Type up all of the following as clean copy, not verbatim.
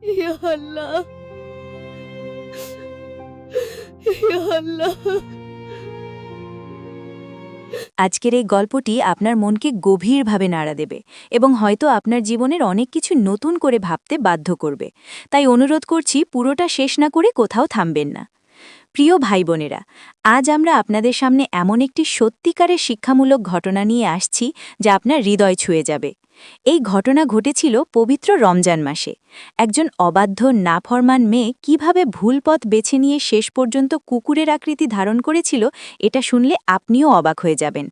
ইয়া আল্লাহ, ইয়া আল্লাহ। আজকের এই গল্পটি আপনার মনকে গভীরভাবে নাড়া দেবে এবং হয়তো আপনার জীবনের অনেক কিছু নতুন করে ভাবতে বাধ্য করবে। তাই অনুরোধ করছি, পুরোটা শেষ না করে কোথাও থামবেন না। প্রিয় ভাই বোনেরা, আজ আমরা আপনাদের সামনে এমন একটি সত্যিকারের শিক্ষামূলক ঘটনা নিয়ে আসছি যা আপনার হৃদয় ছুঁয়ে যাবে। এই ঘটনা ঘটেছিল পবিত্র রমজান মাসে। একজন অবাধ্য নাফরমান মেয়ে কিভাবে ভুল পথ বেছে নিয়ে শেষ পর্যন্ত কুকুরের আকৃতি ধারণ করেছিল, এটা শুনলে আপনিও অবাক হয়ে যাবেন।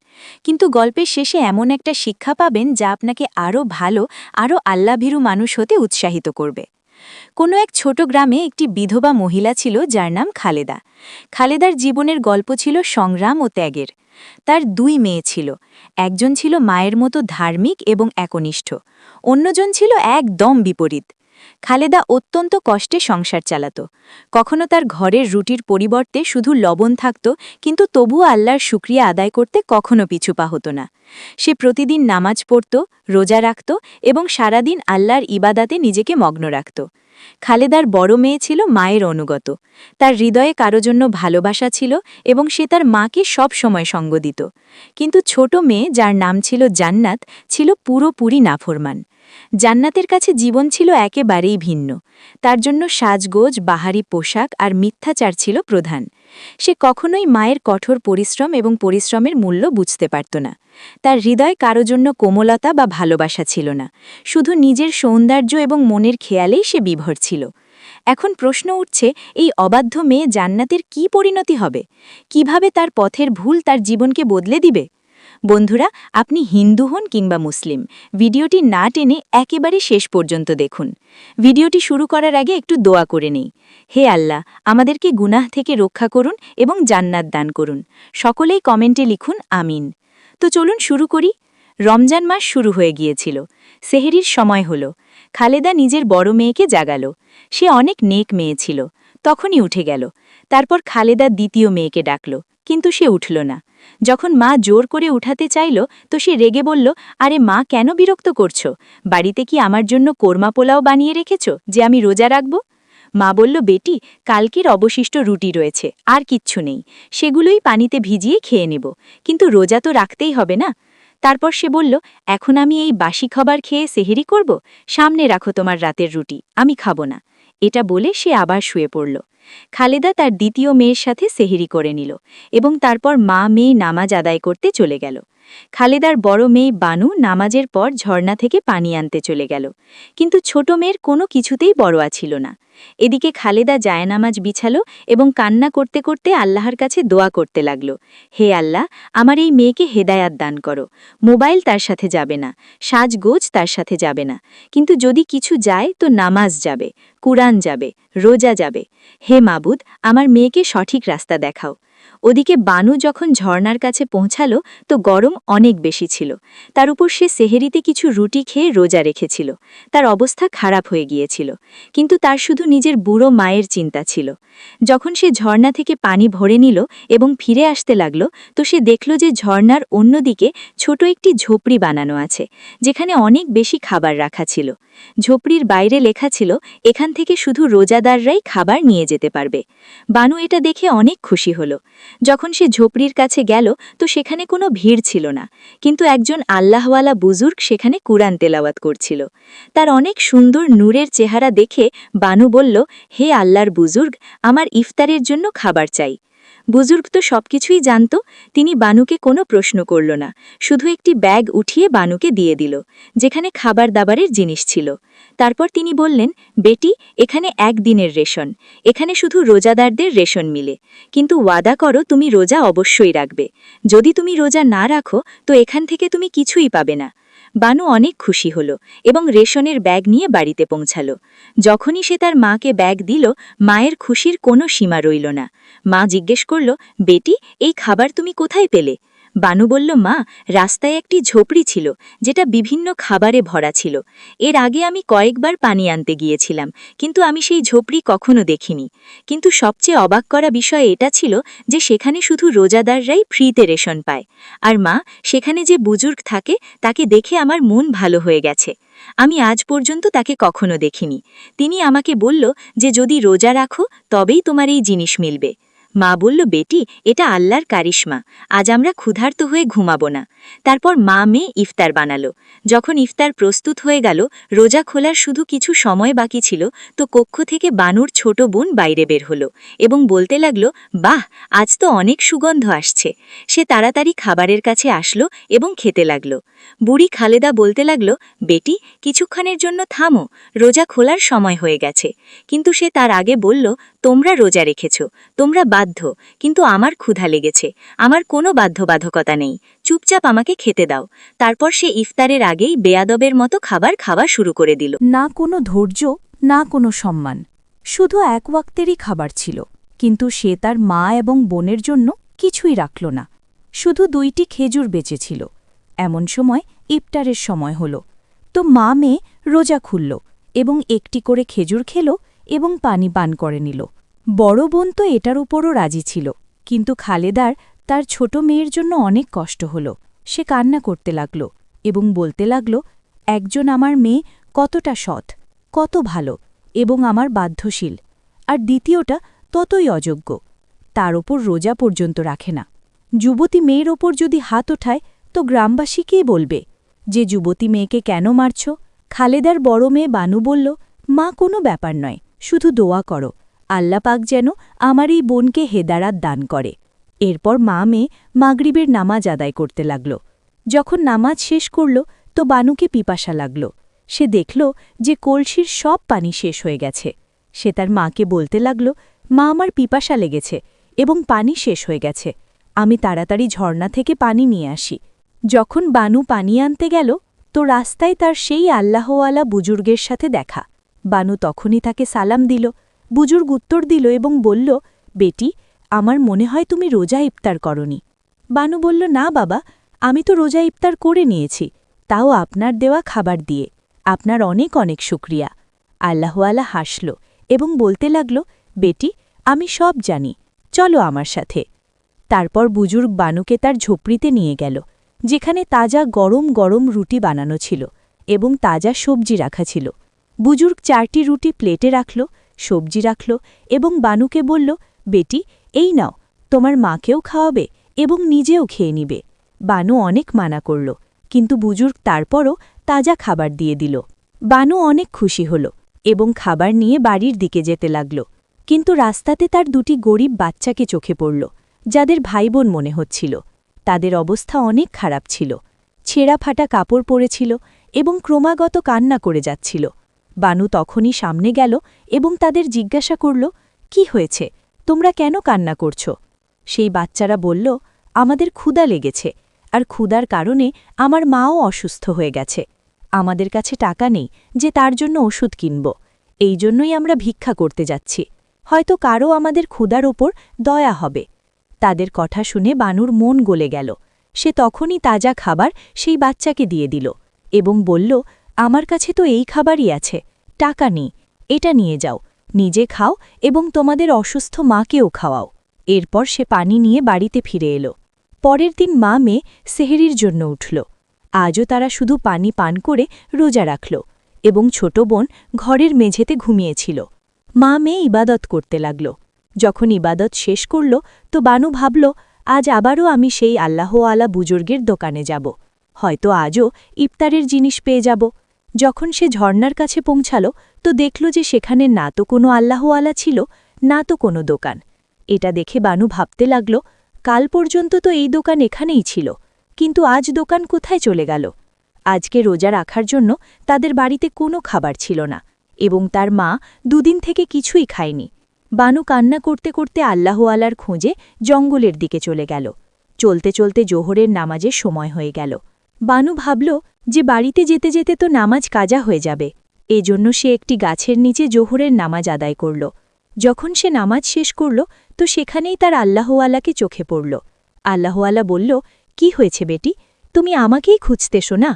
কিন্তু গল্পের শেষে এমন একটা শিক্ষা পাবেন যা আপনাকে আরও ভালো, আরও আল্লাভীরু মানুষ হতে উৎসাহিত করবে। কোনো এক ছোট গ্রামে একটি বিধবা মহিলা ছিল যার নাম খালেদা। খালেদার জীবনের গল্প ছিল সংগ্রাম ও ত্যাগের। তার দুই মেয়ে ছিল। একজন ছিল মায়ের মতো ধার্মিক এবং একনিষ্ঠ, অন্যজন ছিল একদম বিপরীত। খালেদা অত্যন্ত কষ্টে সংসার চালাত। কখনো তার ঘরের রুটির পরিবর্তে শুধু লবণ থাকত, কিন্তু তবুও আল্লাহর শুকরিয়া আদায় করতে কখনো পিছু পা হতো না। সে প্রতিদিন নামাজ পড়ত, রোজা রাখত এবং সারাদিন আল্লাহর ইবাদাতে নিজেকে মগ্ন রাখত। খালেদার বড় মেয়ে ছিল মায়ের অনুগত। তার হৃদয়ে কারো জন্য ভালোবাসা ছিল এবং সে তার মাকে সব সময় সঙ্গ দিত। কিন্তু ছোট মেয়ে, যার নাম ছিল জান্নাত, ছিল পুরোপুরি নাফরমান। জান্নাতের কাছে জীবন ছিল একেবারেই ভিন্ন। তার জন্য সাজগোজ, বাহারি পোশাক আর মিথ্যাচার ছিল প্রধান। সে কখনোই মায়ের কঠোর পরিশ্রম এবং পরিশ্রমের মূল্য বুঝতে পারত না। তার হৃদয় কারো জন্য কোমলতা বা ভালোবাসা ছিল না, শুধু নিজের সৌন্দর্য এবং মনের খেয়ালেই সে বিভোর ছিল। এখন প্রশ্ন উঠছে, এই অবাধ্য মেয়ে জান্নাতের কি পরিণতি হবে? কিভাবে তার পথের ভুল তার জীবনকে বদলে দিবে? বন্ধুরা, আপনি হিন্দু হন কিংবা মুসলিম, ভিডিওটি না টেনে একেবারে শেষ পর্যন্ত দেখুন। ভিডিওটি শুরু করার আগে একটু দোয়া করে নেই। হে আল্লাহ, আমাদেরকে গুনাহ থেকে রক্ষা করুন এবং জান্নাত দান করুন। সকলেই কমেন্টে লিখুন আমিন। তো চলুন শুরু করি। রমজান মাস শুরু হয়ে গিয়েছিল। সেহরির সময় হল। খালেদা নিজের বড় মেয়েকে জাগালো। সে অনেক নেক মেয়ে ছিল। তখনই উঠে গেল। তারপর খালেদা দ্বিতীয় মেয়েকে ডাকল, কিন্তু সে উঠল না। যখন মা জোর করে উঠাতে চাইল, তো সে রেগে বলল, আরে মা, কেন বিরক্ত করছো? বাড়িতে কি আমার জন্য কোরমা পোলাও বানিয়ে রেখেছ যে আমি রোজা রাখব? মা বলল, বেটি, কালকের অবশিষ্ট রুটি রয়েছে, আর কিচ্ছু নেই। সেগুলোই পানিতে ভিজিয়ে খেয়ে নেব, কিন্তু রোজা তো রাখতেই হবে না। তারপর সে বলল, এখন আমি এই বাসি খাবার খেয়ে সেহেরি করব? সামনে রাখো তোমার রাতের রুটি, আমি খাব না। এটা বলে সে আবার শুয়ে পড়ল। খালেদা তার দ্বিতীয় মেয়ের সাথে সেহেরি করে নিল এবং তারপর মা মেয়ে নামাজ আদায় করতে চলে গেল। খালেদার বড় মেয়ে বানু নামাজের পর ঝর্ণা থেকে পানি আনতে চলে গেল, কিন্তু ছোট মেয়ের কোনো কিছুতেই বড়োয়া ছিল না। এদিকে খালেদা জায়নামাজ বিছালো এবং কান্না করতে করতে আল্লাহর কাছে দোয়া করতে লাগল, হে আল্লাহ, আমার এই মেয়েকে হেদায়াত দান করো। মোবাইল তার সাথে যাবে না, সাজগোজ তার সাথে যাবে না, কিন্তু যদি কিছু যায় তো নামাজ যাবে, কুরআন যাবে, রোজা যাবে। হে মাবুদ, আমার মেয়েকে সঠিক রাস্তা দেখাও। ওদিকে বানু যখন ঝর্ণার কাছে পৌঁছালো, তো গরম অনেক বেশি ছিল। তার উপর সে সেহেরিতে কিছু রুটি খেয়ে রোজা রেখেছিল। তার অবস্থা খারাপ হয়ে গিয়েছিল, কিন্তু তার শুধু নিজের বুড়ো মায়ের চিন্তা ছিল। যখন সে ঝর্ণা থেকে পানি ভরে নিল এবং ফিরে আসতে লাগল, তো সে দেখল যে ঝর্ণার অন্যদিকে ছোট একটি ঝোপড়ি বানানো আছে, যেখানে অনেক বেশি খাবার রাখা ছিল। ঝোপড়ির বাইরে লেখা ছিল, এখান থেকে শুধু রোজাদাররাই খাবার নিয়ে যেতে পারবে। বানু এটা দেখে অনেক খুশি হল। যখন সে ঝোপড়ির কাছে গেল, তো সেখানে কোনো ভিড় ছিল না, কিন্তু একজন আল্লাহওয়ালা বুজুর্গ সেখানে কুরআন তেলাওয়াত করছিল। তার অনেক সুন্দর নূরের চেহারা দেখে বানু বলল, হে আল্লাহর বুজুর্গ, আমার ইফতারের জন্য খাবার চাই। বুজুর্গ তো সবকিছুই জানত। তিনি বানুকে কোনো প্রশ্ন করল না, শুধু একটি ব্যাগ উঠিয়ে বানুকে দিয়ে দিল, যেখানে খাবার দাবারের জিনিস ছিল। তারপর তিনি বললেন, বেটি, এখানে একদিনের রেশন। এখানে শুধু রোজাদারদের রেশন মিলে, কিন্তু ওয়াদা করো তুমি রোজা অবশ্যই রাখবে। যদি তুমি রোজা না রাখো তো এখান থেকে তুমি কিছুই পাবে না। বানু অনেক খুশি হল এবং রেশনের ব্যাগ নিয়ে বাড়িতে পৌঁছালো। যখনই সে তার মাকে ব্যাগ দিল, মায়ের খুশির কোনো সীমা রইল না। মা জিজ্ঞেস করল, বেটি, এই খাবার তুমি কোথায় পেলে? বানু বলল, মা, রাস্তায় একটি ঝোপড়ি ছিল, যেটা বিভিন্ন খাবারে ভরা ছিল। এর আগে আমি কয়েকবার পানি আনতে গিয়েছিলাম, কিন্তু আমি সেই ঝোপড়ি কখনো দেখিনি। কিন্তু সবচেয়ে অবাক করা বিষয় এটা ছিল যে সেখানে শুধু রোজাদাররাই ফ্রিতে রেশন পায়। আর মা, সেখানে যে বুজুর্গ থাকে তাকে দেখে আমার মন ভালো হয়ে গেছে। আমি আজ পর্যন্ত তাকে কখনো দেখিনি। তিনি আমাকে বলল যে যদি রোজা রাখো তবেই তোমার এই জিনিস মিলবে। মা বলল, বেটি, এটা আল্লাহর কারিশমা, আজ আমরা ক্ষুধার্ত হয়ে ঘুমাবো না। তারপর মা মেয়ে ইফতার বানালো। যখন ইফতার প্রস্তুত হয়ে গেল, রোজা খোলার শুধু কিছু সময় বাকি ছিল, তো কক্ষ থেকে বানুর ছোট বোন বাইরে বের হলো এবং বলতে লাগলো, বাহ, আজ তো অনেক সুগন্ধ আসছে। সে তাড়াতাড়ি খাবারের কাছে আসলো এবং খেতে লাগলো। বুড়ি খালেদা বলতে লাগলো, বেটি, কিছুক্ষণের জন্য থামো, রোজা খোলার সময় হয়ে গেছে। কিন্তু সে তার আগে বলল, তোমরা রোজা রেখেছ, তোমরা বাধ্য, কিন্তু আমার ক্ষুধা লেগেছে, আমার কোনো বাধ্যবাধকতা নেই, চুপচাপ আমাকে খেতে দাও। তারপর সে ইফতারের আগেই বেয়াদবের মতো খাবার খাওয়া শুরু করে দিল। না কোনো ধৈর্য, না কোনো সম্মান, শুধু এক ওয়াক্তেরই খাবার ছিল। কিন্তু সে তার মা এবং বোনের জন্য কিছুই রাখল না, শুধু 2টি খেজুর বেঁচেছিল। এমন সময় ইফতারের সময় হল, তো মা মেয়ে রোজা খুলল এবং একটি করে খেজুর খেল এবং পানি পান করে নিল। বড় বোন তো এটার উপরও রাজি ছিল, কিন্তু খালেদার তার ছোট মেয়ের জন্য অনেক কষ্ট হল। সে কান্না করতে লাগল এবং বলতে লাগল, একজন আমার মেয়ে কতটা সৎ, কত ভালো এবং আমার বাধ্যশীল, আর দ্বিতীয়টা ততই অযোগ্য, তার ওপর রোজা পর্যন্ত রাখে না। যুবতী মেয়ের ওপর যদি হাত ওঠায় তো গ্রামবাসী কে বলবে যে যুবতী মেয়েকে কেন মারছ? খালেদার বড় মেয়ে বানু বলল, মা, কোনো ব্যাপার নয়, শুধু দোয়া করো, আল্লাহ পাক যেন আমার এই বোনকে হেদারাত দান করে। এরপর মা মেয়ে মাগরিবের নামাজ আদায় করতে লাগল। যখন নামাজ শেষ করল তো বানুকে পিপাসা লাগল। সে দেখল যে কলসির সব পানি শেষ হয়ে গেছে। সে তার মাকে বলতে লাগল, মা, আমার পিপাসা লেগেছে এবং পানি শেষ হয়ে গেছে, আমি তাড়াতাড়ি ঝর্ণা থেকে পানি নিয়ে আসি। যখন বানু পানি আনতে গেল তো রাস্তায় তার সেই আল্লাহওয়ালা বুজুর্গের সাথে দেখা। বানু তখনই তাকে সালাম দিল। বুজুর্গ উত্তর দিল এবং বলল, বেটি, আমার মনে হয় তুমি রোজা ইফতার করনি। বানু বলল, না বাবা, আমি তো রোজা ইফতার করে নিয়েছি, তাও আপনার দেওয়া খাবার দিয়ে। আপনার অনেক অনেক শুকরিয়া। আল্লাহওয়ালা হাসল এবং বলতে লাগল, বেটি, আমি সব জানি, চলো আমার সাথে। তারপর বুজুর্গ বানুকে তার ঝোপড়িতে নিয়ে গেল, যেখানে তাজা গরম গরম রুটি বানানো ছিল এবং তাজা সবজি রাখা ছিল। বুজুর্গ 4টি রুটি প্লেটে রাখল, সবজি রাখল এবং বানুকে বলল, বেটি, এই নাও, তোমার মাকেও খাওয়াবে এবং নিজেও খেয়ে নিবে। বানু অনেক মানা করল, কিন্তু বুজুর্গ তারপরও তাজা খাবার দিয়ে দিল। বানু অনেক খুশি হল এবং খাবার নিয়ে বাড়ির দিকে যেতে লাগল। কিন্তু রাস্তাতে তার 2টি গরিব বাচ্চাকে চোখে পড়ল, যাদের ভাইবোন মনে হচ্ছিল। তাদের অবস্থা অনেক খারাপ ছিল, ছেঁড়া ফাটা কাপড় পরেছিল এবং ক্রমাগত কান্না করে যাচ্ছিল। বানু তখনই সামনে গেল এবং তাদের জিজ্ঞাসা করল, কি হয়েছে, তোমরা কেন কান্না করছ? সেই বাচ্চারা বলল, আমাদের ক্ষুধা লেগেছে, আর ক্ষুধার কারণে আমার মাও অসুস্থ হয়ে গেছে। আমাদের কাছে টাকা নেই যে তার জন্য ওষুধ কিনব, এই জন্যই আমরা ভিক্ষা করতে যাচ্ছি, হয়তো কারও আমাদের ক্ষুধার ওপর দয়া হবে। তাদের কথা শুনে বানুর মন গলে গেল। সে তখনই তাজা খাবার সেই বাচ্চাকে দিয়ে দিল এবং বলল, আমার কাছে তো এই খাবারই আছে, টাকা নেই, এটা নিয়ে যাও, নিজে খাও এবং তোমাদের অসুস্থ মাকেও খাওয়াও। এরপর সে পানি নিয়ে বাড়িতে ফিরে এলো। পরের দিন মা মেয়ে সেহরির জন্য উঠল। আজও তারা শুধু পানি পান করে রোজা রাখল এবং ছোট বোন ঘরের মেঝেতে ঘুমিয়েছিল। মা মেয়ে ইবাদত করতে লাগল। যখন ইবাদত শেষ করল তো বানু ভাবল, আজ আবারও আমি সেই আল্লাহওয়ালা বুজুর্গের দোকানে যাব, হয়তো আজও ইফতারের জিনিস পেয়ে যাব। যখন সে ঝর্ণার কাছে পৌঁছাল তো দেখল যে সেখানে না তো কোনো আল্লাহওয়ালা ছিল, না তো কোনো দোকান। এটা দেখে বানু ভাবতে লাগল, কাল পর্যন্ত তো এই দোকান এখানেই ছিল, কিন্তু আজ দোকান কোথায় চলে গেল? আজকে রোজা রাখার জন্য তাদের বাড়িতে কোনো খাবার ছিল না এবং তার মা 2 দিন থেকে কিছুই খায়নি। বানু কান্না করতে করতে আল্লাহওয়ালার খোঁজে জঙ্গলের দিকে চলে গেল। চলতে চলতে জোহরের নামাজের সময় হয়ে গেল। বানু ভাবল যে বাড়িতে যেতে যেতে তো নামাজ কাজা হয়ে যাবে, এজন্য সে একটি গাছের নিচে জোহরের নামাজ আদায় করল। যখন সে নামাজ শেষ করল তো সেখানেই তার আল্লাহওয়ালাকে চোখে পড়ল। আল্লাহওয়ালা বলল, কি হয়েছে বেটি, তুমি আমাকেই খুঁজতেছো না?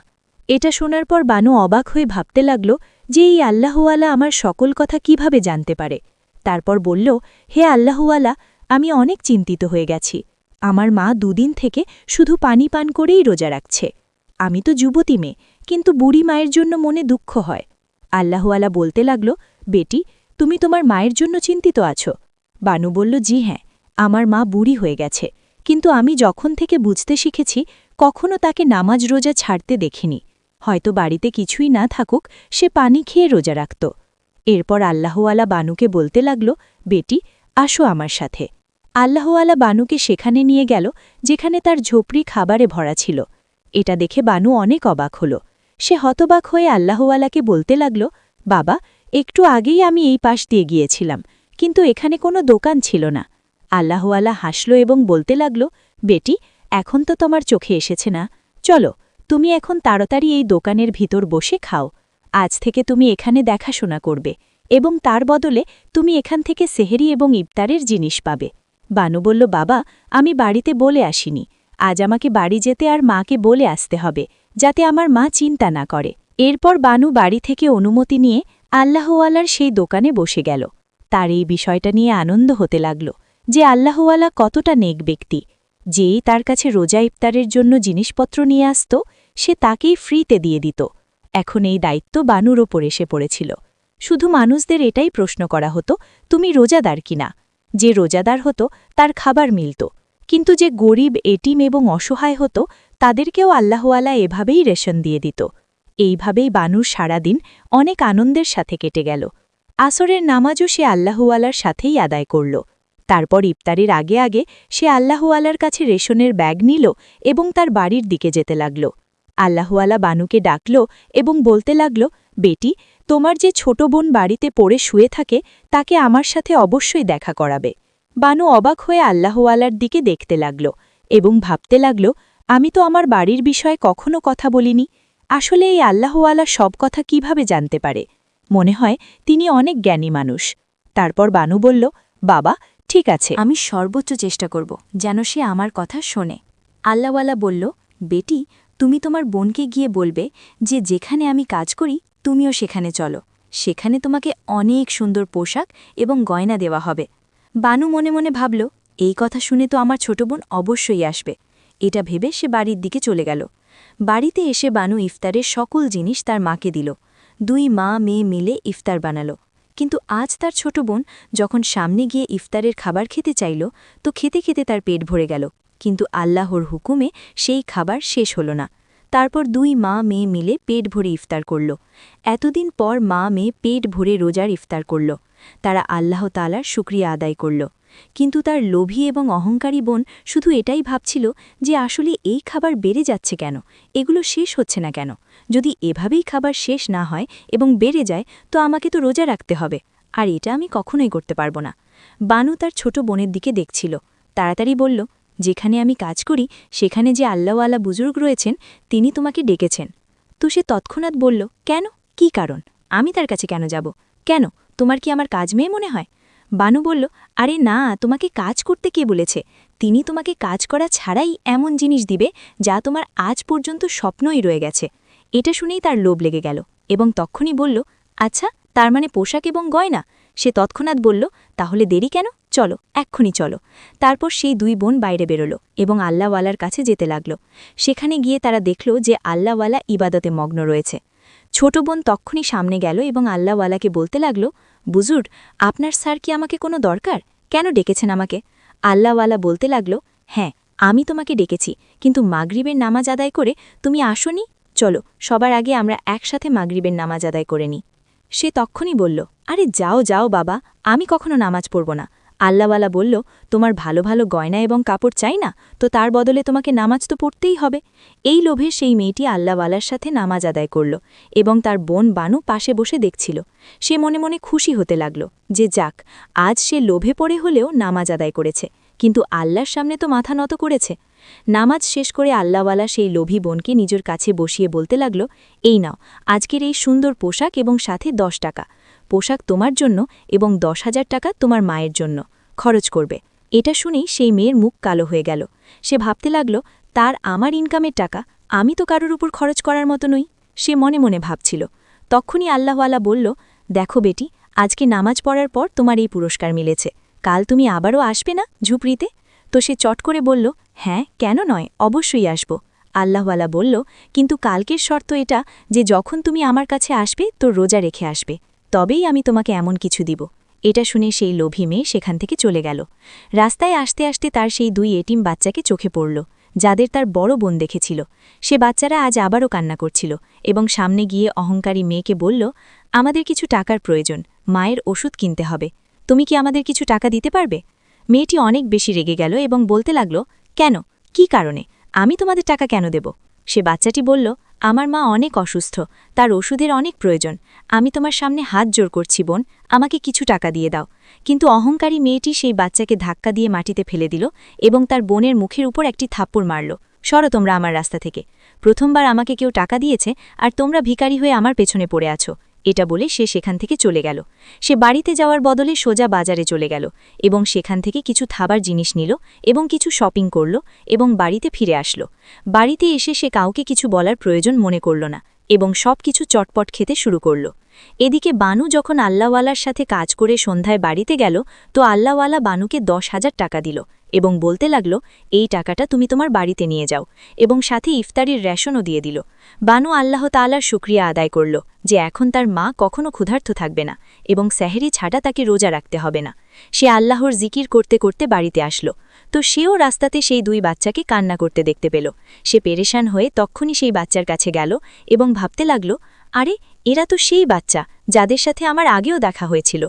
এটা শোনার পর বানু অবাক হয়ে ভাবতে লাগল যে এই আল্লাহওয়ালা আমার সকল কথা কিভাবে জানতে পারে। তারপর বলল, হে আল্লাহওয়ালা, আমি অনেক চিন্তিত হয়ে গেছি। আমার মা 2 দিন থেকে শুধু পানি পান করেই রোজা রাখছে। আমি তো যুবতী মেয়ে, কিন্তু বুড়ি মায়ের জন্য মনে দুঃখ হয়। আল্লাহওয়ালা বলতে লাগল, বেটি, তুমি তোমার মায়ের জন্য চিন্তিত আছো? বানু বলল, জি হ্যাঁ, আমার মা বুড়ি হয়ে গেছে, কিন্তু আমি যখন থেকে বুঝতে শিখেছি কখনো তাকে নামাজ রোজা ছাড়তে দেখিনি। হয়তো বাড়িতে কিছুই না থাকুক, সে পানি খেয়ে রোজা রাখত। এরপর আল্লাহওয়ালা বানুকে বলতে লাগল, বেটি, আসো আমার সাথে। আল্লাহওয়ালা বানুকে সেখানে নিয়ে গেল যেখানে তার ঝোপড়ি খাবারে ভরা ছিল। এটা দেখে বানু অনেক অবাক হল। সে হতবাক হয়ে আল্লাহওয়ালাকে বলতে লাগল, বাবা, একটু আগেই আমি এই পাশ দিয়ে গিয়েছিলাম, কিন্তু এখানে কোনো দোকান ছিল না। আল্লাহওয়ালা হাসল এবং বলতে লাগল, বেটি, এখন তো তোমার চোখে এসেছে না? চলো, তুমি এখন তাড়াতাড়ি এই দোকানের ভিতর বসে খাও। আজ থেকে তুমি এখানে দেখাশোনা করবে, এবং তার বদলে তুমি এখান থেকে সেহরি এবং ইফতারের জিনিস পাবে। বানু বলল, বাবা, আমি বাড়িতে বলে আসিনি। আজ আমাকে বাড়ি যেতে আর মাকে বলে আসতে হবে, যাতে আমার মা চিন্তা না করে। এরপর বানু বাড়ি থেকে অনুমতি নিয়ে আল্লাহওয়ালার সেই দোকানে বসে গেল। তার এই বিষয়টা নিয়ে আনন্দ হতে লাগল যে আল্লাহওয়ালা কতটা নেক ব্যক্তি। যেই তার কাছে রোজা ইফতারের জন্য জিনিসপত্র নিয়ে আসত, সে তাকেই ফ্রিতে দিয়ে দিত। এখন এই দায়িত্ব বানুর ওপর এসে পড়েছিল। শুধু মানুষদের এটাই প্রশ্ন করা হতো, তুমি রোজাদার কিনা? যে রোজাদার হতো তার খাবার মিলত, কিন্তু যে গরিব, এটিম এবং অসহায় হতো তাদেরকেও আল্লাহওয়ালা এভাবেই রেশন দিয়ে দিত। এইভাবেই বানুর সারাদিন অনেক আনন্দের সাথে কেটে গেল। আসরের নামাজও সে আল্লাহওয়ালার সাথেই আদায় করল। তারপর ইফতারের আগে আগে সে আল্লাহওয়ালার কাছে রেশনের ব্যাগ নিল এবং তার বাড়ির দিকে যেতে লাগল। আল্লাহওয়ালা বানুকে ডাকল এবং বলতে লাগল, বেটি, তোমার যে ছোট বোন বাড়িতে পড়ে শুয়ে থাকে তাকে আমার সাথে অবশ্যই দেখা করাবে। বানু অবাক হয়ে আল্লাহওয়ালার দিকে দেখতে লাগল এবং ভাবতে লাগল, আমি তো আমার বাড়ির বিষয়ে কখনো কথা বলিনি। আসলে এই আল্লাহওয়ালা সব কথা কিভাবে জানতে পারে? মনে হয় তিনি অনেক জ্ঞানী মানুষ। তারপর বানু বলল, বাবা, ঠিক আছে, আমি সর্বোচ্চ চেষ্টা করব যেন সে আমার কথা শোনে। আল্লাহওয়ালা বলল, বেটি, তুমি তোমার বোনকে গিয়ে বলবে যে যেখানে আমি কাজ করি তুমিও সেখানে চলো। সেখানে তোমাকে অনেক সুন্দর পোশাক এবং গয়না দেওয়া হবে। বানু মনে মনে ভাবল, এই কথা শুনে তো আমার ছোট বোন অবশ্যই আসবে। এটা ভেবে সে বাড়ির দিকে চলে গেল। বাড়িতে এসে বানু ইফতারের সকল জিনিস তার মাকে দিল। দুই মা মেয়ে মিলে ইফতার বানালো। কিন্তু আজ তার ছোট বোন যখন সামনে গিয়ে ইফতারের খাবার খেতে চাইল, তো খেতে খেতে তার পেট ভরে গেল, কিন্তু আল্লাহর হুকুমে সেই খাবার শেষ হল না। তারপর দুই মা মেয়ে মিলে পেট ভরে ইফতার করল। এতদিন পর মা মেয়ে পেট ভরে রোজার ইফতার করল। তারা আল্লাহ তাআলার শুকরিয়া আদায় করল। কিন্তু তার লোভী এবং অহংকারী বোন শুধু এটাই ভাবছিল যে আসলে এই খাবার বেড়ে যাচ্ছে কেন, এগুলো শেষ হচ্ছে না কেন? যদি এভাবেই খাবার শেষ না হয় এবং বেড়ে যায় তো আমাকে তো রোজা রাখতে হবে, আর এটা আমি কখনোই করতে পারবো না। বানু তার ছোট বোনের দিকে দেখছিল। তাড়াতাড়ি বলল, যেখানে আমি কাজ করি সেখানে যে আল্লাহওয়ালা বুজুর্গ রয়েছেন তিনি তোমাকে ডেকেছেন। তো সে তৎক্ষণাৎ বলল, কেন, কি কারণ? আমি তার কাছে কেন যাব? কেন, তোমার কি আমার কাজ মেয়ে মনে হয়? বানু বলল, আরে না, তোমাকে কাজ করতে কে বলেছে? তিনি তোমাকে কাজ করা ছাড়াই এমন জিনিস দিবে যা তোমার আজ পর্যন্ত স্বপ্নই রয়ে গেছে। এটা শুনেই তার লোভ লেগে গেল এবং তক্ষুনি বলল, আচ্ছা, তার মানে পোশাক এবং গয়না? সে তৎক্ষণাৎ বলল, তাহলে দেরি কেন, চলো, এক্ষুনি চলো। তারপর সেই দুই বোন বাইরে বেরোল এবং আল্লাহওয়ালার কাছে যেতে লাগল। সেখানে গিয়ে তারা দেখল যে আল্লাহওয়ালা ইবাদতে মগ্ন রয়েছে। ছোট বোন তক্ষুনি সামনে গেল এবং আল্লাহওয়ালাকে বলতে লাগল, বুজুর্গ, আপনার স্যার কি আমাকে কোনো দরকার? কেন ডেকেছেন আমাকে? আল্লাহওয়ালা বলতে লাগল, হ্যাঁ, আমি তোমাকে ডেকেছি, কিন্তু মাগরিবের নামাজ আদায় করে তুমি আসোনি। চলো, সবার আগে আমরা একসাথে মাগরিবের নামাজ আদায় করে নিই। সে তক্ষুনি বলল, আরে যাও যাও বাবা, আমি কখনো নামাজ পড়ব না। আল্লাহওয়ালা বলল, তোমার ভালো ভালো গয়না এবং কাপড় চাই না, তো তার বদলে তোমাকে নামাজ তো পড়তেই হবে। এই লোভে সেই মেয়েটি আল্লাহওয়ালার সাথে নামাজ আদায় করল এবং তার বোন বানু পাশে বসে দেখছিল। সে মনে মনে খুশি হতে লাগল যে যাক, আজ সে লোভে পড়ে হলেও নামাজ আদায় করেছে, কিন্তু আল্লাহর সামনে তো মাথা নত করেছে। নামাজ শেষ করে আল্লাহওয়ালা সেই লোভী বোনকে নিজের কাছে বসিয়ে বলতে লাগল, এই নাও, আজকের এই সুন্দর পোশাক এবং সাথে 10 টাকা। পোশাক তোমার জন্য এবং 10,000 টাকা তোমার মায়ের জন্য খরচ করবে। এটা শুনেই সেই মেয়ের মুখ কালো হয়ে গেল। সে ভাবতে লাগল, তার আমার ইনকামের টাকা, আমি তো কারোর উপর খরচ করার মতো নই। সে মনে মনে ভাবছিল। তখনই আল্লাহওয়ালা বলল, দেখো বেটি, আজকে নামাজ পড়ার পর তোমার এই পুরস্কার মিলেছে। কাল তুমি আবারও আসবে না ঝুপড়িতে? তো সে চট করে বলল, হ্যাঁ, কেন নয়, অবশ্যই আসব। আল্লাহওয়ালা বলল, কিন্তু কালকের শর্ত এটা যে যখন তুমি আমার কাছে আসবে তো রোজা রেখে আসবে, তবেই আমি তোমাকে এমন কিছু দিব। এটা শুনে সেই লোভী মেয়ে সেখান থেকে চলে গেল। রাস্তায় আসতে আসতে তার সেই 2 এতিম বাচ্চাকে চোখে পড়ল, যাদের তার বড় বোন দেখেছিল। সে বাচ্চারা আজ আবারও কান্না করছিল এবং সামনে গিয়ে অহংকারী মেয়েকে বলল, আমাদের কিছু টাকার প্রয়োজন, মায়ের ওষুধ কিনতে হবে, তুমি কি আমাদের কিছু টাকা দিতে পারবে? মেয়েটি অনেক বেশি রেগে গেল এবং বলতে লাগল, কেন, কি কারণে, আমি তোমাদের টাকা কেন দেব? সে বাচ্চাটি বলল, আমার মা অনেক অসুস্থ, তার ওষুধের অনেক প্রয়োজন, আমি তোমার সামনে হাত জোর করছি বোন, আমাকে কিছু টাকা দিয়ে দাও। কিন্তু অহংকারী মেয়েটি সেই বাচ্চাকে ধাক্কা দিয়ে মাটিতে ফেলে দিল এবং তার বোনের মুখের উপর একটি থাপ্পড় মারল। সরো তোমরা আমার রাস্তা থেকে, প্রথমবার আমাকে কেউ টাকা দিয়েছে আর তোমরা ভিখারি হয়ে আমার পেছনে পড়ে আছো। এটা বলে সে সেখান থেকে চলে গেল। সে বাড়িতে যাওয়ার বদলে সোজা বাজারে চলে গেল এবং সেখান থেকে কিছু খাবার জিনিস নিল এবং কিছু শপিং করল এবং বাড়িতে ফিরে আসলো। বাড়িতে এসে সে কাউকে কিছু বলার প্রয়োজন মনে করল না এবং সব কিছু চটপট খেতে শুরু করল। এদিকে বানু যখন আল্লাহওয়ালার সাথে কাজ করে সন্ধ্যায় বাড়িতে গেল তো আল্লাহওয়ালা বানুকে 10,000 টাকা দিল এবং বলতে লাগল, এই টাকাটা তুমি তোমার বাড়িতে নিয়ে যাও, এবং সাথে ইফতারির রেশনও দিয়ে দিল। বানু আল্লাহ তাআলার শুকরিয়া আদায় করল যে এখন তার মা কখনো ক্ষুধার্ত থাকবে না এবং সেহরি ছাড়া তাকে রোজা রাখতে হবে না। সে আল্লাহর জিকির করতে করতে বাড়িতে আসলো তো সেও রাস্তাতে সেই 2 বাচ্চাকে কান্না করতে দেখতে পেল। সে পেরেশান হয়ে তক্ষুনি সেই বাচ্চার কাছে গেল এবং ভাবতে লাগল, আরে এরা তো সেই বাচ্চা যাদের সাথে আমার আগেও দেখা হয়েছিল।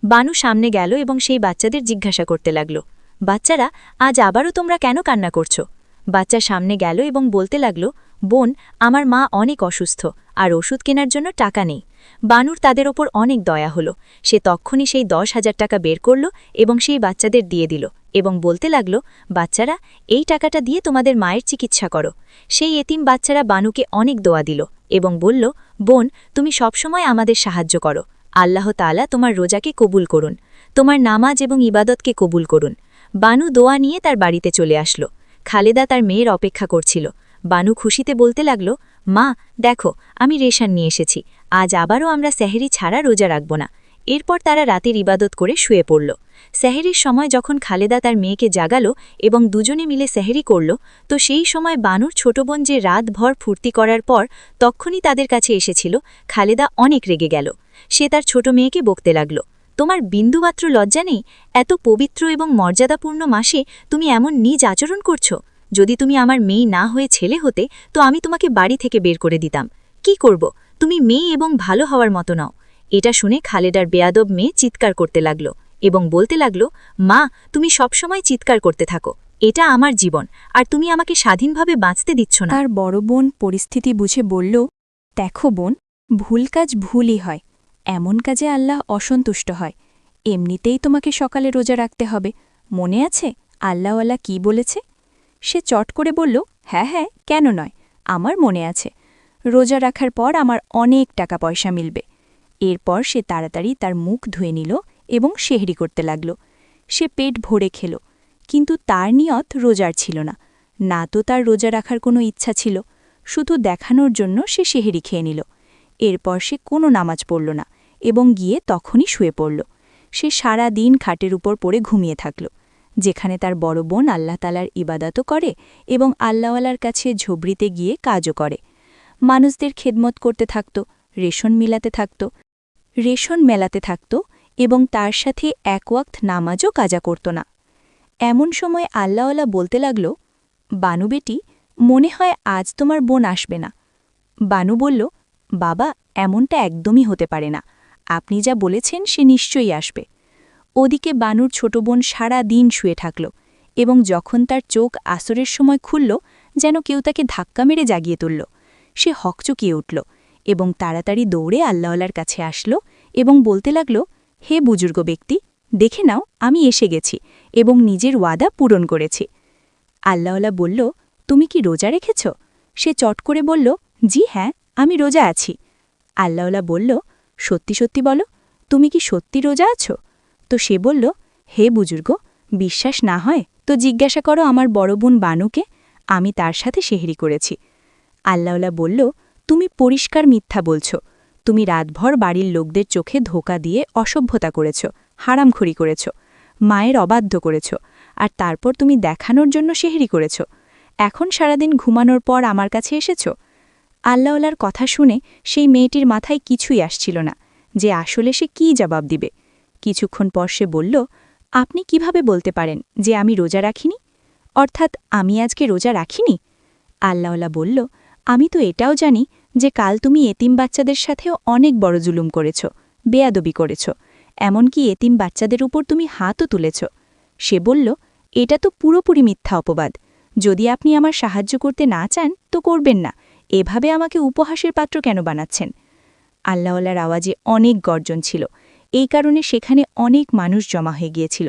বানু সামনে গেল এবং সেই বাচ্চাদের জিজ্ঞাসা করতে লাগল, বাচ্চারা, আজ আবারও তোমরা কেন কান্না করছো? বাচ্চা সামনে গেল এবং বলতে লাগল, বোন, আমার মা অনেক অসুস্থ আর ওষুধ কেনার জন্য টাকা নেই। বানুর তাদের ওপর অনেক দয়া হলো। সে তক্ষুনি সেই 10,000 টাকা বের করল এবং সেই বাচ্চাদের দিয়ে দিল এবং বলতে লাগল, বাচ্চারা, এই টাকাটা দিয়ে তোমাদের মায়ের চিকিৎসা করো। সেই এতিম বাচ্চারা বানুকে অনেক দোয়া দিল এবং বলল, বোন, তুমি সবসময় আমাদের সাহায্য করো, আল্লাহ তাআলা তোমার রোজাকে কবুল করুন, তোমার নামাজ এবং ইবাদতকে কবুল করুন। বানু দোয়া নিয়ে তার বাড়িতে চলে আসলো। খালেদা তার মেয়ের অপেক্ষা করছিল। বানু খুশিতে বলতে লাগল, মা, দেখো, আমি রেশন নিয়ে এসেছি, আজ আবারও আমরা সেহরি ছাড়া রোজা রাখব না। এরপর তারা রাতের ইবাদত করে শুয়ে পড়ল। সেহরির সময় যখন খালেদা তার মেয়েকে জাগালো এবং দুজনে মিলে সেহরি করল তো সেই সময় বানুর ছোট বোন যে রাতভর ফুর্তি করার পর তক্ষুনি তাদের কাছে এসেছিল, খালেদা অনেক রেগে গেল। সে তার ছোট মেয়েকে বকতে লাগল, তোমার বিন্দুমাত্র লজ্জা নেই? এত পবিত্র এবং মর্যাদাপূর্ণ মাসে তুমি এমন নিজ আচরণ করছো? যদি তুমি আমার মেয়ে না হয়ে ছেলে হতে তো আমি তোমাকে বাড়ি থেকে বের করে দিতাম। কি করব, তুমি মেয়ে এবং ভালো হওয়ার মতো নাও। এটা শুনে খালেদার বেয়াদব মেয়ে চিৎকার করতে লাগল এবং বলতে লাগল, মা, তুমি সবসময় চিৎকার করতে থাকো, এটা আমার জীবন আর তুমি আমাকে স্বাধীনভাবে বাঁচতে দিচ্ছ না। তার বড় বোন পরিস্থিতি বুঝে বলল, দেখো বোন, ভুল কাজ ভুলই হয়, এমন কাজে আল্লাহ অসন্তুষ্ট হয়। এমনিতেই তোমাকে সকালে রোজা রাখতে হবে, মনে আছে আল্লাহওয়ালা কি বলেছে? সে চট করে বলল, হ্যাঁ হ্যাঁ, কেন নয়, আমার মনে আছে। রোজা রাখার পর আমার অনেক টাকা পয়সা মিলবে। এরপর সে তাড়াতাড়ি তার মুখ ধুয়ে নিল এবং সেহরি করতে লাগল। সে পেট ভরে খেল, কিন্তু তার নিয়ত রোজার ছিল না। না তো তার রোজা রাখার কোনো ইচ্ছা ছিল, শুধু দেখানোর জন্য সে সেহরি খেয়ে নিল। এরপর সে কোনো নামাজ পড়ল না এবং গিয়ে তখনই শুয়ে পড়ল। সে সারা দিন খাটের উপর পড়ে ঘুমিয়ে থাকল, যেখানে তার বড় বোন আল্লাহ তাআলার ইবাদতও করে এবং আল্লাহওয়ালার কাছে ঝবরিতে গিয়ে কাজও করে। মানুষদের খেদমত করতে থাকত, রেশন মেলাতে থাকত এবং তার সাথে এক ওয়াক্ত নামাজও কাজা করত না। এমন সময় আল্লাহওয়ালা বলতে লাগল, বানু বেটি, মনে হয় আজ তোমার বোন আসবে না। বানু বলল, বাবা, এমনটা একদমই হতে পারে না, আপনি যা বলেছেন সে নিশ্চয়ই আসবে। ওদিকে বানুর ছোট বোন সারা দিন শুয়ে থাকল এবং যখন তার চোখ আসরের সময় খুলল যেন কেউ তাকে ধাক্কা মেরে জাগিয়ে তুলল। সে হকচকিয়ে উঠল এবং তাড়াতাড়ি দৌড়ে আল্লাহওয়ালার কাছে আসল এবং বলতে লাগল, হে বুজুর্গ ব্যক্তি, দেখে নাও, আমি এসে গেছি এবং নিজের ওয়াদা পূরণ করেছি। আল্লাহওয়ালা বলল, তুমি কি রোজা রেখেছ? সে চট করে বলল, জি হ্যাঁ, আমি রোজা আছি। আল্লাহওয়ালা বলল, সত্যি সত্যি বলো, তুমি কি সত্যি রোজা আছো? তো সে বলল, হে বুজুর্গ, বিশ্বাস না হয় তো জিজ্ঞাসা করো আমার বড় বোন বানুকে, আমি তার সাথে সেহরি করেছি। আল্লাহওয়ালা বলল, তুমি পরিষ্কার মিথ্যা বলছ, তুমি রাতভর বাড়ির লোকদের চোখে ধোকা দিয়ে অসভ্যতা করেছ, হারামখড়ি করেছ, মায়ের অবাধ্য করেছ, আর তারপর তুমি দেখানোর জন্য সেহরি করেছ। এখন সারাদিন ঘুমানোর পর আমার কাছে এসেছ? আল্লাহওয়ালার কথা শুনে সেই মেয়েটির মাথায় কিছুই আসছিল না যে আসলে সে কী জবাব দিবে। কিছুক্ষণ পর সে বলল, আপনি কিভাবে বলতে পারেন যে আমি রোজা রাখিনি? অর্থাৎ আমি আজকে রোজা রাখিনি? আল্লাহওয়ালা বলল, আমি তো এটাও জানি যে কাল তুমি এতিম বাচ্চাদের সাথেও অনেক বড় জুলুম করেছ, বেয়াদবি করেছ, এমনকি এতিম বাচ্চাদের উপর তুমি হাতও তুলেছ। সে বলল, এটা তো পুরোপুরি মিথ্যা অপবাদ। যদি আপনি আমার সাহায্য করতে না চান তো করবেন না, এভাবে আমাকে উপহাসের পাত্র কেন বানাচ্ছেন? আল্লাহওয়ালার আওয়াজে অনেক গর্জন ছিল, এই কারণে সেখানে অনেক মানুষ জমা হয়ে গিয়েছিল।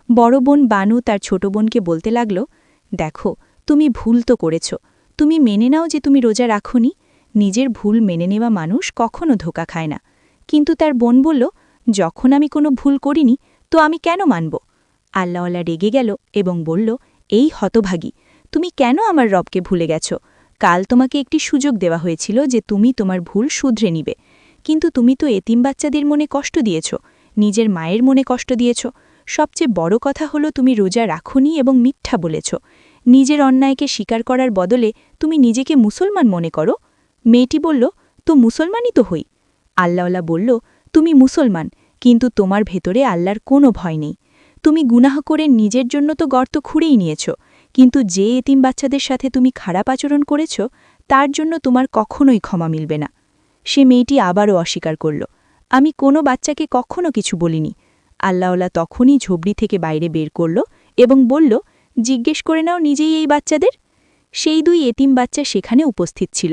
বড় বোন বানু তার ছোট বোনকে বলতে লাগল, দেখো, তুমি ভুল তো করেছ, তুমি মেনে নাও যে তুমি রোজা রাখোনি। নিজের ভুল মেনে নেওয়া মানুষ কখনো ধোঁকা খায় না। কিন্তু তার বোন বলল, যখন আমি কোনো ভুল করিনি তো আমি কেন মানব? আল্লাহওয়ালা রেগে গেল এবং বলল, এই হতভাগী, তুমি কেন আমার রবকে ভুলে গেছ? কাল তোমাকে একটি সুযোগ দেওয়া হয়েছিল যে তুমি তোমার ভুল শুধরে নিবে, কিন্তু তুমি তো এতিম বাচ্চাদের মনে কষ্ট দিয়েছ, নিজের মায়ের মনে কষ্ট দিয়েছ। সবচেয়ে বড় কথা হলো তুমি রোজা রাখোনি এবং মিথ্যা বলেছ। নিজের অন্যায়কে স্বীকার করার বদলে তুমি নিজেকে মুসলমান মনে করো। মেয়েটি বলল, তো মুসলমানই তো হই। আল্লাহওয়ালা বলল, তুমি মুসলমান, কিন্তু তোমার ভেতরে আল্লাহর কোনো ভয় নেই। তুমি গুনাহ করে নিজের জন্য তো গর্ত খুঁড়েই নিয়েছ, কিন্তু যে এতিম বাচ্চাদের সাথে তুমি খারাপ আচরণ করেছ তার জন্য তোমার কখনোই ক্ষমা মিলবে না। সে মেয়েটি আবারও অস্বীকার করল, আমি কোনো বাচ্চাকে কখনো কিছু বলিনি। আল্লাহওয়ালা তখনই ঝোপড়ি থেকে বাইরে বের করল এবং বলল, জিজ্ঞেস করে নাও নিজেই এই বাচ্চাদের। সেই দুই এতিম বাচ্চা সেখানে উপস্থিত ছিল।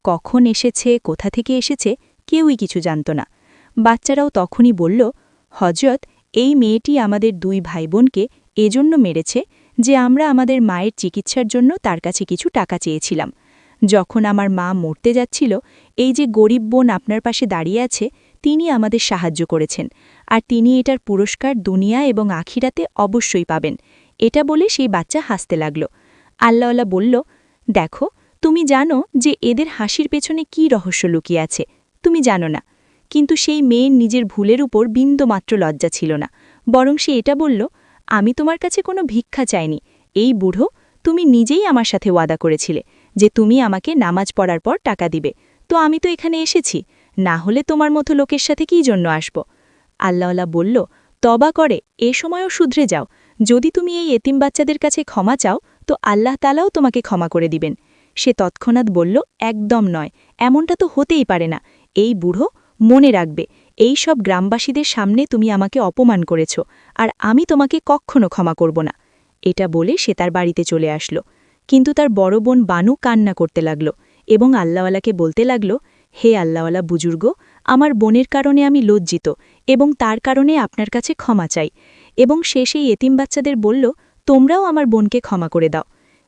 কখন এসেছে, কোথা থেকে এসেছে, কেউই কিছু জানত না। বাচ্চারাও তখনই বলল, হজরত, এই মেয়েটি আমাদের দুই ভাই বোনকে এজন্য মেরেছে যে আমরা আমাদের মায়ের চিকিৎসার জন্য তার কাছে কিছু টাকা চেয়েছিলাম। যখন আমার মা মরতে যাচ্ছিল, এই যে গরিব বোন আপনার পাশে দাঁড়িয়ে আছে তিনি আমাদের সাহায্য করেছেন, আর তিনি এটার পুরস্কার দুনিয়া এবং আখিরাতে অবশ্যই পাবেন। এটা বলে সেই বাচ্চা হাসতে লাগল। আল্লাহওয়ালা বলল, দেখো, তুমি জানো যে এদের হাসির পেছনে কী রহস্য লুকিয়ে আছে? তুমি জানো না। কিন্তু সেই মেয়ের নিজের ভুলের উপর বিন্দুমাত্র লজ্জা ছিল না, বরং সে এটা বলল, আমি তোমার কাছে কোনো ভিক্ষা চাইনি। এই বুড়ো, তুমি নিজেই আমার সাথে ওয়াদা করেছিলে যে তুমি আমাকে নামাজ পড়ার পর টাকা দিবে, তো আমি তো এখানে এসেছি, না হলে তোমার মতো লোকের সাথে কী জন্য আসব? আল্লাহওয়ালা বলল, তবা করে এ সময়ও শুধরে যাও। যদি তুমি এই এতিম বাচ্চাদের কাছে ক্ষমা চাও তো আল্লাহ তাআলাও তোমাকে ক্ষমা করে দিবেন। সে তৎক্ষণাৎ বলল, একদম নয়, এমনটা তো হতেই পারে না। এই বুড়ো, মনে রাখবে, এই সব গ্রামবাসীদের সামনে তুমি আমাকে অপমান করেছ, আর আমি তোমাকে কখনো ক্ষমা করব না। এটা বলে সে তার বাড়িতে চলে আসলো। কিন্তু তার বড় বোন বানু কান্না করতে লাগল এবং আল্লাহওয়ালাকে বলতে লাগল, হে আল্লাহওয়ালা বুজুর্গ, আমার বোনের কারণে আমি লজ্জিত এবং তার কারণে আপনার কাছে ক্ষমা চাই। এবং সে সেই এতিম বাচ্চাদের বলল, তোমরাও আমার বোনকে ক্ষমা করে দাও।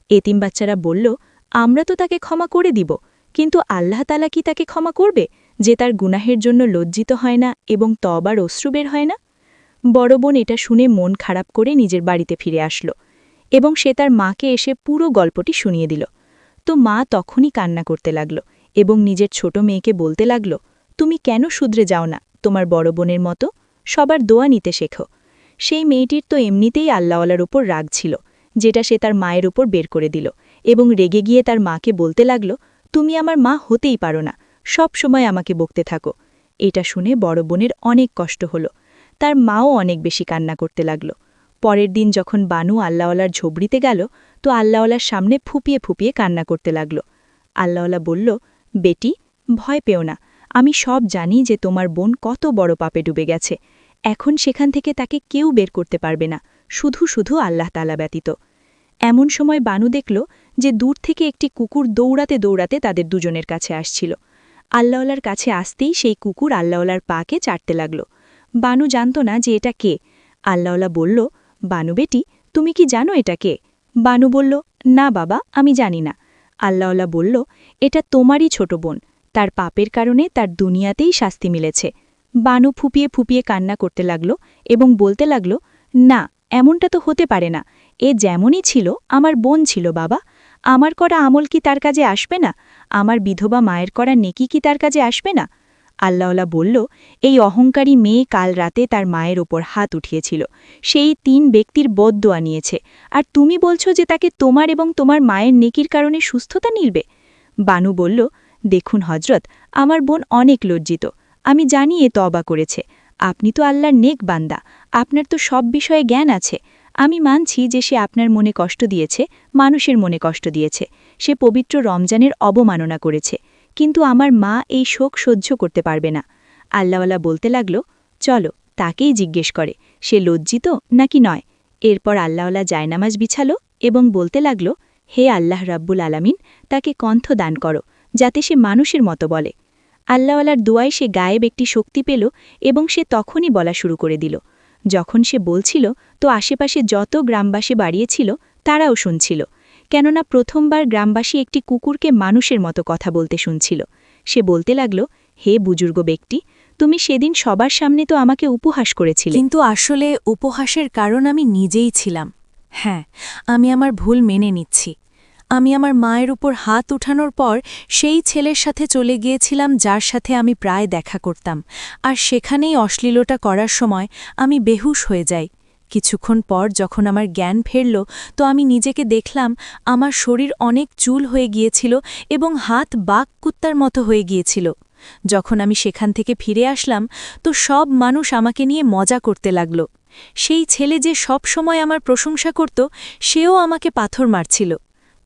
এতিম বাচ্চারা বলল, আমরা তো তাকে ক্ষমা করে দিব, কিন্তু আল্লাহ তাআলা কি তাকে ক্ষমা করবে যে তার গুনাহের জন্য লজ্জিত হয় না এবং তওবার অশ্রু বের হয় না? বড় বোন এটা শুনে মন খারাপ করে নিজের বাড়িতে ফিরে আসলো এবং সে তার মাকে এসে পুরো গল্পটি শুনিয়ে দিল। তো মা তখনই কান্না করতে লাগল এবং নিজের ছোট মেয়েকে বলতে লাগল, তুমি কেন শুধরে যাও না তোমার বড় বোনের মতো? সবার দোয়া নিতে শেখো। সেই মেয়েটির তো এমনিতেই আল্লাহওয়ালার উপর রাগ ছিল, যেটা সে তার মায়ের উপর বের করে দিল এবং রেগে গিয়ে তার মাকে বলতে লাগল, তুমি আমার মা হতেই পারো না, সব সময় আমাকে বকতে থাকো। এটা শুনে বড় বোনের অনেক কষ্ট হল। তার মাও অনেক বেশি কান্না করতে লাগল। পরের দিন যখন বানু আল্লাহওয়ালার ঝোবড়িতে গেল তো আল্লাহওয়ালার সামনে ফুপিয়ে ফুপিয়ে কান্না করতে লাগল। আল্লাহওয়ালা বলল, বেটি, ভয় পেও না, আমি সব জানি যে তোমার বোন কত বড় পাপে ডুবে গেছে। এখন সেখান থেকে তাকে কেউ বের করতে পারবে না, শুধু শুধু আল্লাহ তাআলা ব্যতীত। এমন সময় বানু দেখল যে দূর থেকে একটি কুকুর দৌড়াতে দৌড়াতে তাদের দুজনের কাছে আসছিল। আল্লাহওয়ালার কাছে আসতেই সেই কুকুর আল্লাহওয়ালার পাকে চাটতে লাগল। বানু জানত না যে এটা কে। আল্লাহওয়ালা বলল, বানু বেটি, তুমি কি জানো এটা কে? বানু বলল, না বাবা, আমি জানি না। আল্লাহওয়ালা বলল, এটা তোমারই ছোট বোন, তার পাপের কারণে তার দুনিয়াতেই শাস্তি মিলেছে। বানু ফুপিয়ে ফুপিয়ে কান্না করতে লাগল এবং বলতে লাগল, না, এমনটা তো হতে পারে না, এ যেমনই ছিল আমার বোন ছিল বাবা। আমার করা আমল কি তার কাজে আসবে না? আমার বিধবা মায়ের করা নেকি কি তার কাজে আসবে না? আল্লাহওয়ালা বলল, এই অহংকারী মেয়ে কাল রাতে তার মায়ের ওপর হাত উঠিয়েছিল, সেই 3 ব্যক্তির বদদোয়া নিয়েছে, আর তুমি বলছো যে তাকে তোমার এবং তোমার মায়ের নেকির কারণে সুস্থতা মিলবে। বানু বলল, দেখুন হজরত, আমার বোন অনেক লজ্জিত, আমি জানি এ তওবা করেছে। আপনি তো আল্লাহর নেক বান্দা, আপনার তো সব বিষয়ে জ্ঞান আছে। আমি মানছি যে সে আপনার মনে কষ্ট দিয়েছে, মানুষের মনে কষ্ট দিয়েছে, সে পবিত্র রমজানের অবমাননা করেছে, কিন্তু আমার মা এই শোক সহ্য করতে পারবে না। আল্লাহওয়ালা বলতে লাগল, চলো তাকেই জিজ্ঞেস করে সে লজ্জিত নাকি নয়। এরপর আল্লাহওয়ালা জায়নামাজ বিছালো এবং বলতে লাগল, হে আল্লাহ রাব্বুল আলামিন, তাকে কণ্ঠ দান করো যাতে সে মানুষের মতো বলে। আল্লাহওয়ালার দোয়ায় সে গায়েব একটি শক্তি পেল এবং সে তখনই বলা শুরু করে দিল। যখন সে বলছিল তো আশেপাশে যত গ্রামবাসী বাড়িয়েছিল তারাও শুনছিল, কেননা প্রথমবার গ্রামবাসী একটি কুকুরকে মানুষের মতো কথা বলতে শুনছিল। সে বলতে লাগল, হে বুজুর্গ ব্যক্তি, তুমি সেদিন সবার সামনে তো আমাকে উপহাস করেছিলে। কিন্তু আসলে উপহাসের কারণ আমি নিজেই ছিলাম। হ্যাঁ, আমি আমার ভুল মেনে নিচ্ছি। আমি আমার মায়ের উপর হাত উঠানোর পর সেই ছেলের সাথে চলে গিয়েছিলাম যার সাথে আমি প্রায় দেখা করতাম, আর সেখানেই অশ্লীলতা করার সময় আমি বেহুশ হয়ে যাই। কিছুক্ষণ পর যখন আমার জ্ঞান ফিরল তো আমি নিজেকে দেখলাম আমার শরীর অনেক চুল হয়ে গিয়েছিল এবং হাত বাঘ কুত্তার মতো হয়ে গিয়েছিল। যখন আমি সেখান থেকে ফিরে আসলাম তো সব মানুষ আমাকে নিয়ে মজা করতে লাগল। সেই ছেলে যে সব সময় আমার প্রশংসা করত সেও আমাকে পাথর মারছিল।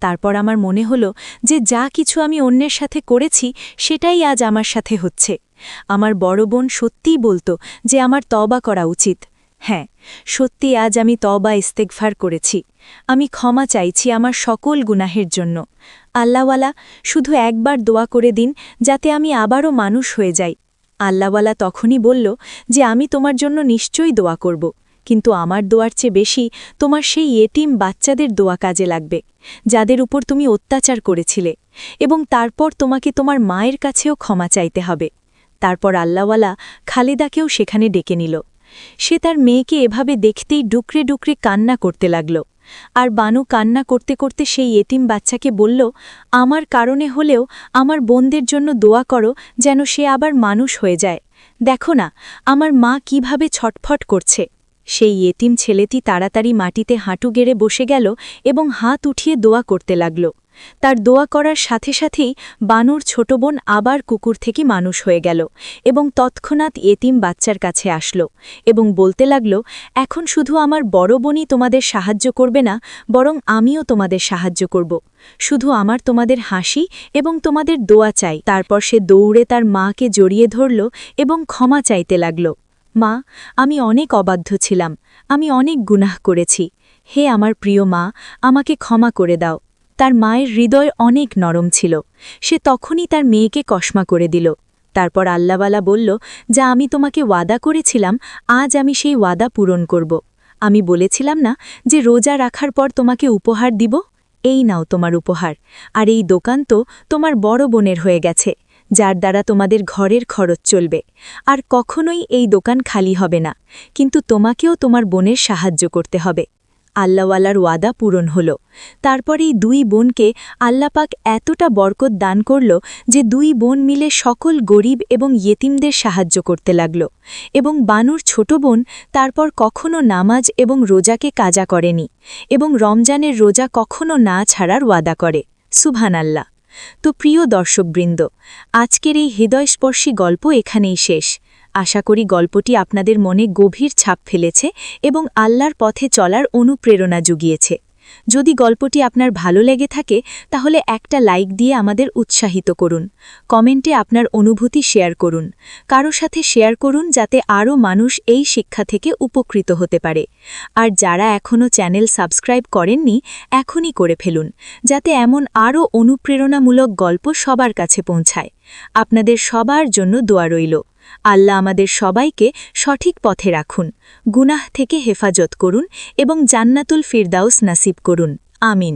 তারপর আমার মনে হলো যে যা কিছু আমি অন্যের সাথে করেছি সেটাই আজ আমার সাথে হচ্ছে। আমার বড় বোন সত্যিই বলতো যে আমার তওবা করা উচিত। হ্যাঁ, সত্যি আজ আমি তওবা ইস্তেগফার করেছি। আমি ক্ষমা চাইছি আমার সকল গুনাহের জন্য। আল্লাহওয়ালা, শুধু একবার দোয়া করে দিন যাতে আমি আবারও মানুষ হয়ে যাই। আল্লাহওয়ালা তখনই বলল যে আমি তোমার জন্য নিশ্চয়ই দোয়া করব, কিন্তু আমার দোয়ার চেয়ে বেশি তোমার সেই এতিম বাচ্চাদের দোয়া কাজে লাগবে, যাদের উপর তুমি অত্যাচার করেছিলে, এবং তারপর তোমাকে তোমার মায়ের কাছেও ক্ষমা চাইতে হবে। তারপর আল্লাহওয়ালা খালেদাকেও সেখানে ডেকে নিল। সে তার মেয়েকে এভাবে দেখতেই ডুকরে ডুকরে কান্না করতে লাগল। আর বানু কান্না করতে করতে সেই এতিম বাচ্চাকে বলল, আমার কারণে হলেও আমার বোনদের জন্য দোয়া করো যেন সে আবার মানুষ হয়ে যায়। দেখো না, আমার মা কিভাবে ছটফট করছে। সেই এতিম ছেলেটি তাড়াতাড়ি মাটিতে হাঁটু গেড়ে বসে গেল এবং হাত উঠিয়ে দোয়া করতে লাগল। তার দোয়া করার সাথে সাথেই বানুর ছোট বোন আবার কুকুর থেকে মানুষ হয়ে গেল এবং তৎক্ষণাৎ এতিম বাচ্চার কাছে আসল এবং বলতে লাগল, এখন শুধু আমার বড় বোনই তোমাদের সাহায্য করবে না, বরং আমিও তোমাদের সাহায্য করব। শুধু আমার তোমাদের হাসি এবং তোমাদের দোয়া চাই। তারপর সে দৌড়ে তার মাকে জড়িয়ে ধরল এবং ক্ষমা চাইতে লাগল। মা, আমি অনেক অবাধ্য ছিলাম, আমি অনেক গুনাহ করেছি। হে আমার প্রিয় মা, আমাকে ক্ষমা করে দাও। তার মায়ের হৃদয় অনেক নরম ছিল। সে তখনই তার মেয়েকে কসমা করে দিল। তারপর আল্লাহওয়ালা বলল, যা আমি তোমাকে ওয়াদা করেছিলাম আজ আমি সেই ওয়াদা পূরণ করব। আমি বলেছিলাম না যে রোজা রাখার পর তোমাকে উপহার দিব? এই নাও তোমার উপহার। আর এই দোকান তো তোমার বড় বোনের হয়ে গেছে, যার দ্বারা তোমাদের ঘরের খরচ চলবে। আর কখনোই এই দোকান খালি হবে না, কিন্তু তোমাকেও তোমার বোনের সাহায্য করতে হবে। আল্লাহওয়ালার ওয়াদা পূরণ হল। তারপর এই 2 বোনকে আল্লাপাক এতটা বরকত দান করল যে 2 বোন মিলে সকল গরিব এবং ইয়েতিমদের সাহায্য করতে লাগল। এবং বানুর ছোট বোন তারপর কখনো নামাজ এবং রোজাকে কাজা করেনি এবং রমজানের রোজা কখনো না ছাড়ার ওয়াদা করে। সুবহানাল্লাহ। তো প্রিয় দর্শকবৃন্দ, আজকের এই হৃদয়স্পর্শী গল্প এখানেই শেষ। আশা করি গল্পটি আপনাদের মনে গভীর ছাপ ফেলেছে এবং আল্লাহর পথে চলার অনুপ্রেরণা জুগিয়েছে। যদি গল্পটি আপনার ভালো লেগে থাকে তাহলে একটা লাইক দিয়ে আমাদের উৎসাহিত করুন। কমেন্টে আপনার অনুভূতি শেয়ার করুন। কারো সাথে শেয়ার করুন যাতে আরও মানুষ এই শিক্ষা থেকে উপকৃত হতে পারে। আর যারা এখনও চ্যানেল সাবস্ক্রাইব করেননি, এখনই করে ফেলুন, যাতে এমন আরও অনুপ্রেরণামূলক গল্প সবার কাছে পৌঁছায়। আপনাদের সবার জন্য দোয়া রইল। আল্লাহ আমাদের সবাইকে সঠিক পথে রাখুন, গুনাহ থেকে হেফাজত করুন এবং জান্নাতুল ফিরদাউস নাসিব করুন। আমিন।